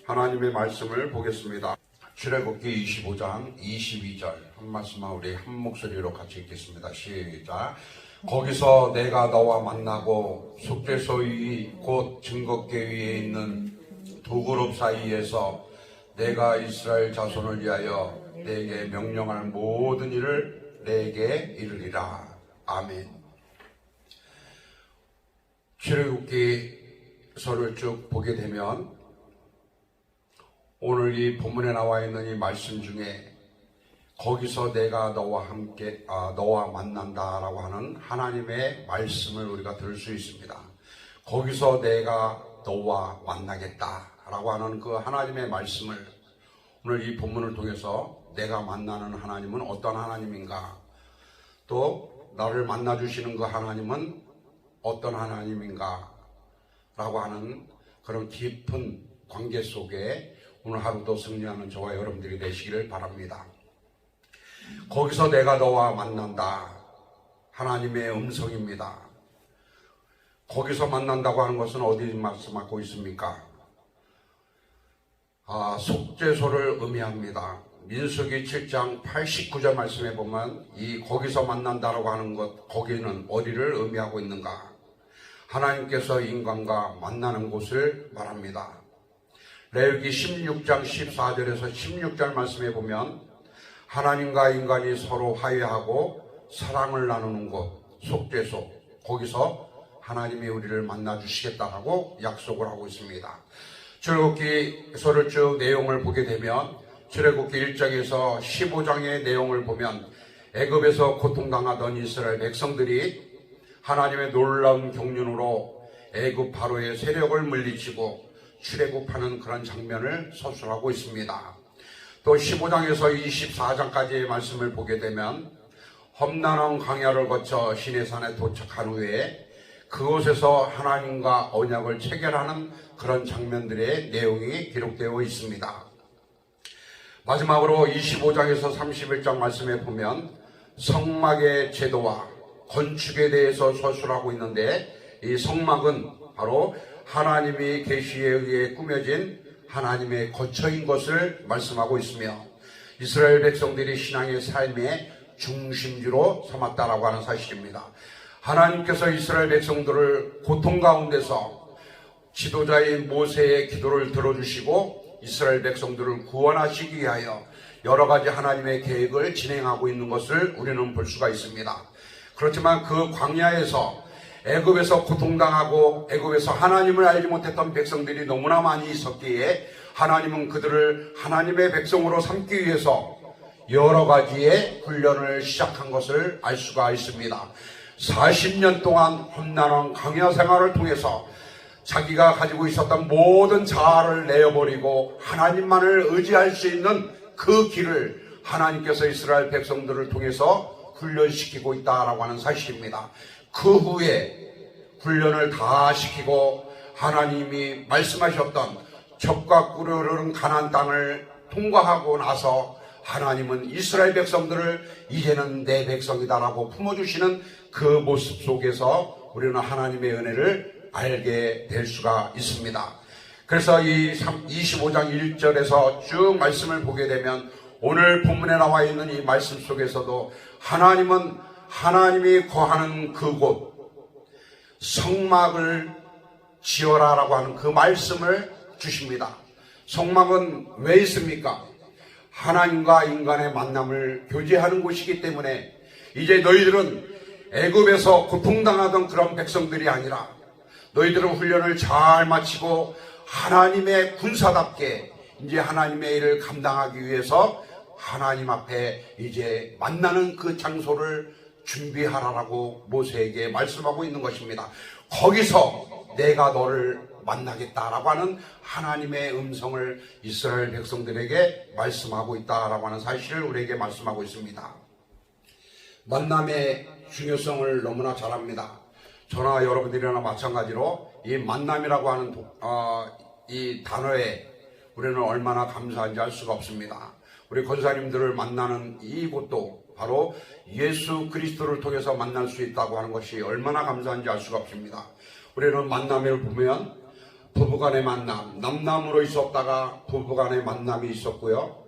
하나님의 말씀을 보겠습니다. 출애굽기 25장 22절 한 말씀만 우리 한 목소리로 같이 읽겠습니다. 시작. 거기서 내가 너와 만나고 속죄소위 곧 증거궤 위에 있는 두 그룹 사이에서 내가 이스라엘 자손을 위하여 내게 명령할 모든 일을 내게 이르리라. 아멘. 출애굽기서를 쭉 보게 되면 오늘 이 본문에 나와 있는 이 말씀 중에 거기서 내가 너와 만난다라고 하는 하나님의 말씀을 우리가 들을 수 있습니다. 거기서 내가 너와 만나겠다라고 하는 그 하나님의 말씀을 오늘 이 본문을 통해서 내가 만나는 하나님은 어떤 하나님인가, 또 나를 만나주시는 그 하나님은 어떤 하나님인가 라고 하는 그런 깊은 관계 속에 오늘 하루도 승리하는 저와 여러분들이 되시기를 바랍니다. 거기서 내가 너와 만난다. 하나님의 음성입니다. 거기서 만난다고 하는 것은 어디 말씀하고 있습니까? 속죄소를 의미합니다. 민수기 7장 89절 말씀에 보면 이 거기서 만난다라고 하는 것, 거기는 어디를 의미하고 있는가? 하나님께서 인간과 만나는 곳을 말합니다. 레위기 16장 14절에서 16절 말씀에 보면 하나님과 인간이 서로 화해하고 사랑을 나누는 곳, 속죄소, 거기서 하나님이 우리를 만나주시겠다라고 약속을 하고 있습니다. 출애굽기서를 쭉 내용을 보게 되면 출애굽기 1장에서 15장의 내용을 보면 애굽에서 고통당하던 이스라엘 백성들이 하나님의 놀라운 경륜으로 애굽 바로의 세력을 물리치고 출애굽하는 그런 장면을 서술하고 있습니다. 또 15장에서 24장까지의 말씀을 보게 되면 험난한 광야를 거쳐 시내산에 도착한 후에 그곳에서 하나님과 언약을 체결하는 그런 장면들의 내용이 기록되어 있습니다. 마지막으로 25장에서 31장 말씀에 보면 성막의 제도와 건축에 대해서 서술하고 있는데 이 성막은 바로 하나님이 계시에 의해 꾸며진 하나님의 거처인 것을 말씀하고 있으며 이스라엘 백성들이 신앙의 삶의 중심지로 삼았다라고 하는 사실입니다. 하나님께서 이스라엘 백성들을 고통 가운데서 지도자인 모세의 기도를 들어주시고 이스라엘 백성들을 구원하시기 위하여 여러 가지 하나님의 계획을 진행하고 있는 것을 우리는 볼 수가 있습니다. 그렇지만 그 광야에서 애굽에서 고통당하고 애굽에서 하나님을 알지 못했던 백성들이 너무나 많이 있었기에 하나님은 그들을 하나님의 백성으로 삼기 위해서 여러 가지의 훈련을 시작한 것을 알 수가 있습니다. 40년 동안 험난한 광야 생활을 통해서 자기가 가지고 있었던 모든 자아를 내어버리고 하나님만을 의지할 수 있는 그 길을 하나님께서 이스라엘 백성들을 통해서 훈련시키고 있다라고 하는 사실입니다. 그 후에 훈련을 다 시키고 하나님이 말씀하셨던 젖과 꿀을 흐르는 가나안 땅을 통과하고 나서 하나님은 이스라엘 백성들을 이제는 내 백성이다라고 품어주시는 그 모습 속에서 우리는 하나님의 은혜를 알게 될 수가 있습니다. 그래서 이 25장 1절에서 쭉 말씀을 보게 되면 오늘 본문에 나와 있는 이 말씀 속에서도 하나님은 하나님이 거하는 그곳 성막을 지어라라고 하는 그 말씀을 주십니다. 성막은 왜 있습니까? 하나님과 인간의 만남을 교제하는 곳이기 때문에 이제 너희들은 애굽에서 고통당하던 그런 백성들이 아니라 너희들은 훈련을 잘 마치고 하나님의 군사답게 이제 하나님의 일을 감당하기 위해서 하나님 앞에 이제 만나는 그 장소를 준비하라라고 모세에게 말씀하고 있는 것입니다. 거기서 내가 너를 만나겠다라고 하는 하나님의 음성을 이스라엘 백성들에게 말씀하고 있다라고 하는 사실을 우리에게 말씀하고 있습니다. 만남의 중요성을 너무나 잘 압니다. 저나 여러분들이나 마찬가지로 이 만남이라고 하는 이 단어에 우리는 얼마나 감사한지 알 수가 없습니다. 우리 권사님들을 만나는 이곳도 바로 예수 그리스도를 통해서 만날 수 있다고 하는 것이 얼마나 감사한지 알 수가 없습니다. 우리는 만남을 보면 부부간의 만남, 남남으로 있었다가 부부간의 만남이 있었고요.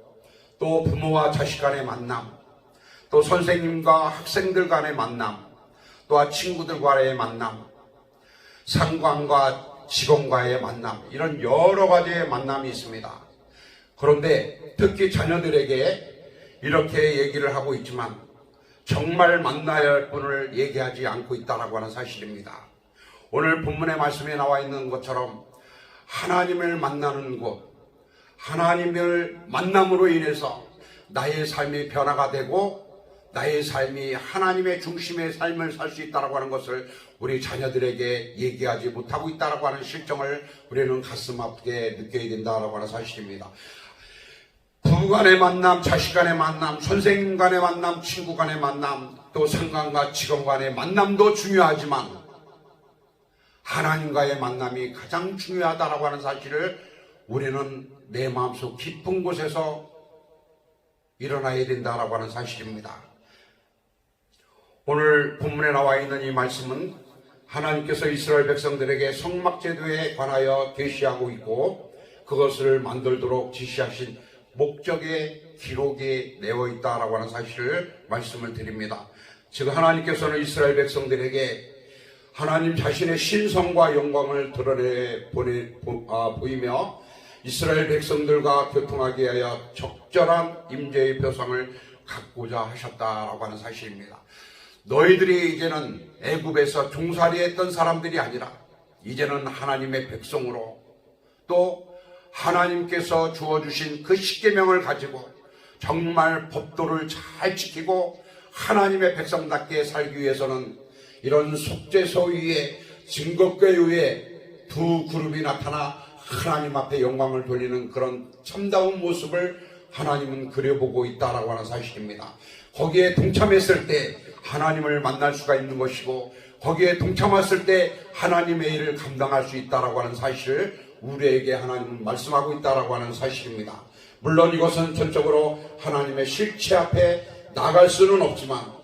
또 부모와 자식 간의 만남, 또 선생님과 학생들 간의 만남, 또한 친구들과의 만남, 상관과 직원과의 만남, 이런 여러 가지의 만남이 있습니다. 그런데 특히 자녀들에게 이렇게 얘기를 하고 있지만 정말 만나야 할 분을 얘기하지 않고 있다고 하는 사실입니다. 오늘 본문의 말씀에 나와 있는 것처럼 하나님을 만나는 곳, 하나님을 만남으로 인해서 나의 삶이 변화가 되고 나의 삶이 하나님의 중심의 삶을 살 수 있다고 하는 것을 우리 자녀들에게 얘기하지 못하고 있다고 하는 실정을 우리는 가슴 아프게 느껴야 된다고 하는 사실입니다. 부부 간의 만남, 자식 간의 만남, 선생님 간의 만남, 친구 간의 만남, 또 상관과 직원 간의 만남도 중요하지만 하나님과의 만남이 가장 중요하다고 하는 사실을 우리는 내 마음속 깊은 곳에서 일어나야 된다고 하는 사실입니다. 오늘 본문에 나와 있는 이 말씀은 하나님께서 이스라엘 백성들에게 성막제도에 관하여 계시하고 있고 그것을 만들도록 지시하신 목적의 기록에 내어 있다라고 하는 사실을 말씀을 드립니다. 즉 하나님께서는 이스라엘 백성들에게 하나님 자신의 신성과 영광을 드러내 보이며 이스라엘 백성들과 교통하게 하여 적절한 임재의 표상을 갖고자 하셨다라고 하는 사실입니다. 너희들이 이제는 애굽에서 종살이했던 사람들이 아니라 이제는 하나님의 백성으로 또 하나님께서 주어주신 그 십계명을 가지고 정말 법도를 잘 지키고 하나님의 백성답게 살기 위해서는 이런 속죄소 위에 증거궤 위에 두 그룹이 나타나 하나님 앞에 영광을 돌리는 그런 참다운 모습을 하나님은 그려보고 있다라고 하는 사실입니다. 거기에 동참했을 때 하나님을 만날 수가 있는 것이고 거기에 동참했을 때 하나님의 일을 감당할 수 있다라고 하는 사실을 우리에게 하나님은 말씀하고 있다라고 하는 사실입니다. 물론 이것은 전적으로 하나님의 실체 앞에 나갈 수는 없지만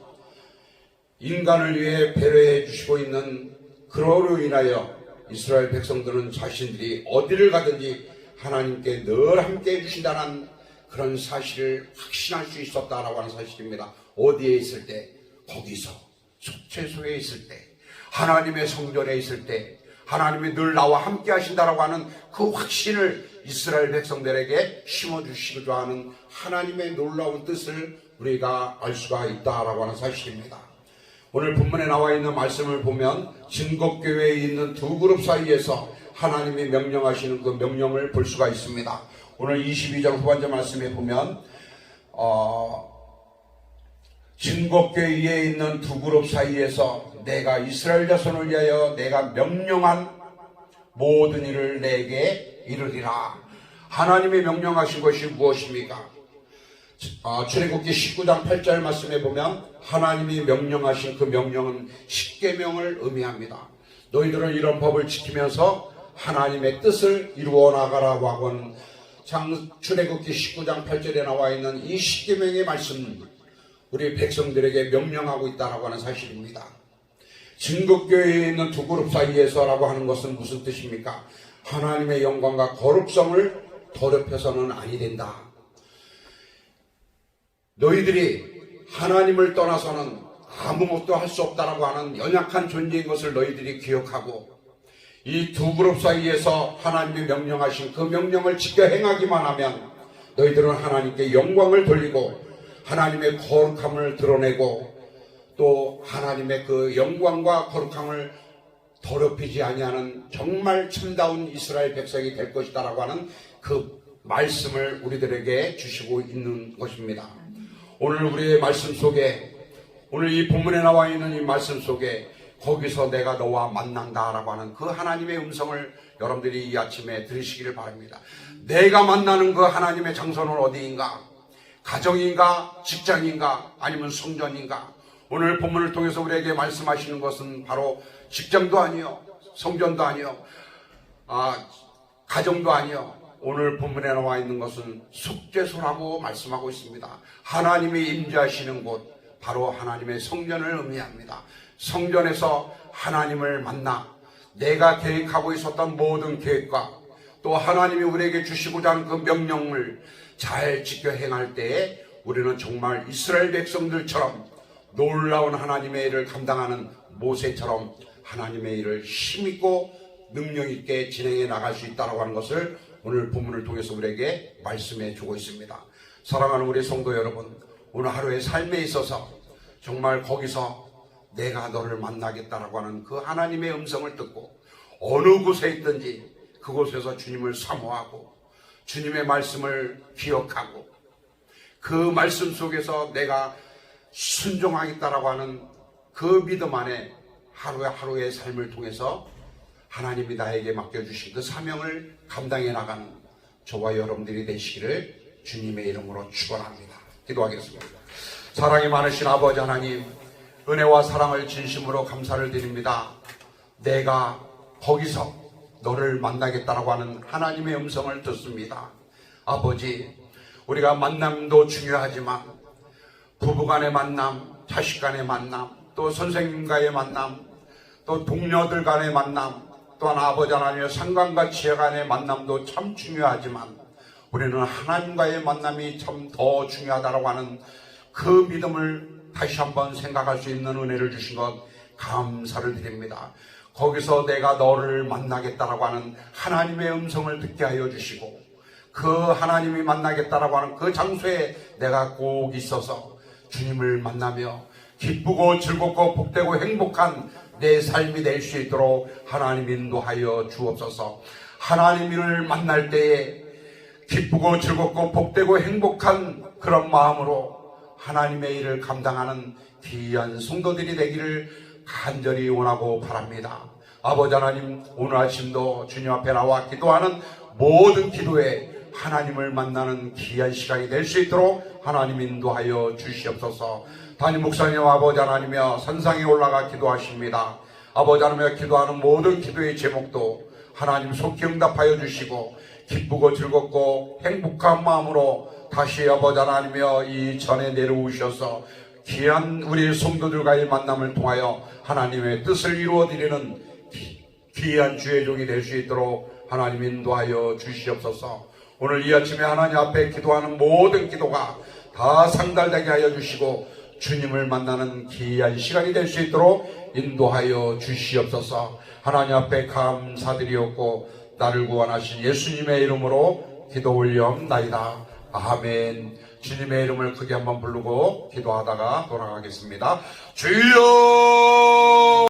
인간을 위해 배려해 주시고 있는 그러로 인하여 이스라엘 백성들은 자신들이 어디를 가든지 하나님께 늘 함께 해주신다는 그런 사실을 확신할 수 있었다라고 하는 사실입니다. 어디에 있을 때? 거기서 속죄소에 있을 때, 하나님의 성전에 있을 때 하나님이 늘 나와 함께 하신다라고 하는 그 확신을 이스라엘 백성들에게 심어주시고자 하는 하나님의 놀라운 뜻을 우리가 알 수가 있다라고 하는 사실입니다. 오늘 본문에 나와 있는 말씀을 보면 진곡교회에 있는 두 그룹 사이에서 하나님이 명령하시는 그 명령을 볼 수가 있습니다. 오늘 22절 후반절 말씀에 보면 진곡교회에 있는 두 그룹 사이에서 내가 이스라엘 자손을 위하여 내가 명령한 모든 일을 내게 이르리라. 하나님이 명령하신 것이 무엇입니까? 출애굽기 19장 8절 말씀에 보면 하나님이 명령하신 그 명령은 십계명을 의미합니다. 너희들은 이런 법을 지키면서 하나님의 뜻을 이루어 나가라고 하고는 출애굽기 19장 8절에 나와 있는 이 십계명의 말씀은 우리 백성들에게 명령하고 있다라고 하는 사실입니다. 진국교회에 있는 두 그룹 사이에서라고 하는 것은 무슨 뜻입니까? 하나님의 영광과 거룩성을 더럽혀서는 아니 된다. 너희들이 하나님을 떠나서는 아무것도 할 수 없다라고 하는 연약한 존재인 것을 너희들이 기억하고 이 두 그룹 사이에서 하나님이 명령하신 그 명령을 지켜 행하기만 하면 너희들은 하나님께 영광을 돌리고 하나님의 거룩함을 드러내고 또 하나님의 그 영광과 거룩함을 더럽히지 아니하는 정말 참다운 이스라엘 백성이 될 것이다라고 하는 그 말씀을 우리들에게 주시고 있는 것입니다. 오늘 우리의 말씀 속에 오늘 이 본문에 나와 있는 이 말씀 속에 거기서 내가 너와 만난다라고 하는 그 하나님의 음성을 여러분들이 이 아침에 들으시기를 바랍니다. 내가 만나는 그 하나님의 장소는 어디인가? 가정인가? 직장인가? 아니면 성전인가? 오늘 본문을 통해서 우리에게 말씀하시는 것은 바로 직장도 아니요, 성전도 아니요, 가정도 아니요. 오늘 본문에 나와 있는 것은 속죄소라고 말씀하고 있습니다. 하나님이 임재하시는 곳, 바로 하나님의 성전을 의미합니다. 성전에서 하나님을 만나 내가 계획하고 있었던 모든 계획과 또 하나님이 우리에게 주시고자 하는 그 명령을 잘 지켜 행할 때에 우리는 정말 이스라엘 백성들처럼 놀라운 하나님의 일을 감당하는 모세처럼 하나님의 일을 힘있고 능력있게 진행해 나갈 수 있다고 하는 것을 오늘 본문을 통해서 우리에게 말씀해 주고 있습니다. 사랑하는 우리 성도 여러분, 오늘 하루의 삶에 있어서 정말 거기서 내가 너를 만나겠다라고 하는 그 하나님의 음성을 듣고 어느 곳에 있든지 그곳에서 주님을 사모하고 주님의 말씀을 기억하고 그 말씀 속에서 내가 순종하겠다라고 하는 그 믿음 안에 하루의 삶을 통해서 하나님이 나에게 맡겨주신 그 사명을 감당해 나가는 저와 여러분들이 되시기를 주님의 이름으로 축원합니다. 기도하겠습니다. 사랑이 많으신 아버지 하나님, 은혜와 사랑을 진심으로 감사를 드립니다. 내가 거기서 너를 만나겠다라고 하는 하나님의 음성을 듣습니다. 아버지, 우리가 만남도 중요하지만 부부간의 만남, 자식간의 만남, 또 선생님과의 만남, 또 동료들 간의 만남, 또한 아버지 하나님의 상관과 지혜간의 만남도 참 중요하지만 우리는 하나님과의 만남이 참 더 중요하다고 하는 그 믿음을 다시 한번 생각할 수 있는 은혜를 주신 것 감사를 드립니다. 거기서 내가 너를 만나겠다라고 하는 하나님의 음성을 듣게 하여 주시고 그 하나님이 만나겠다라고 하는 그 장소에 내가 꼭 있어서 주님을 만나며 기쁘고 즐겁고 복되고 행복한 내 삶이 될 수 있도록 하나님 인도하여 주옵소서. 하나님을 만날 때에 기쁘고 즐겁고 복되고 행복한 그런 마음으로 하나님의 일을 감당하는 귀한 성도들이 되기를 간절히 원하고 바랍니다. 아버지 하나님, 오늘 아침도 주님 앞에 나와 기도하는 모든 기도에 하나님을 만나는 귀한 시간이 될 수 있도록 하나님 인도하여 주시옵소서. 담임 목사님 아버지 하나님이여 산상에 올라가 기도하십니다. 아버지 하나님이여 기도하는 모든 기도의 제목도 하나님 속히 응답하여 주시고 기쁘고 즐겁고 행복한 마음으로 다시 아버지 하나님이여 이 전에 내려오셔서 귀한 우리 성도들과의 만남을 통하여 하나님의 뜻을 이루어드리는 귀한 주의 종이 될 수 있도록 하나님 인도하여 주시옵소서. 오늘 이 아침에 하나님 앞에 기도하는 모든 기도가 다 상달되게 하여 주시고 주님을 만나는 귀한 시간이 될 수 있도록 인도하여 주시옵소서. 하나님 앞에 감사드리옵고 나를 구원하신 예수님의 이름으로 기도 올려옵나이다. 아멘. 주님의 이름을 크게 한번 부르고 기도하다가 돌아가겠습니다. 주여!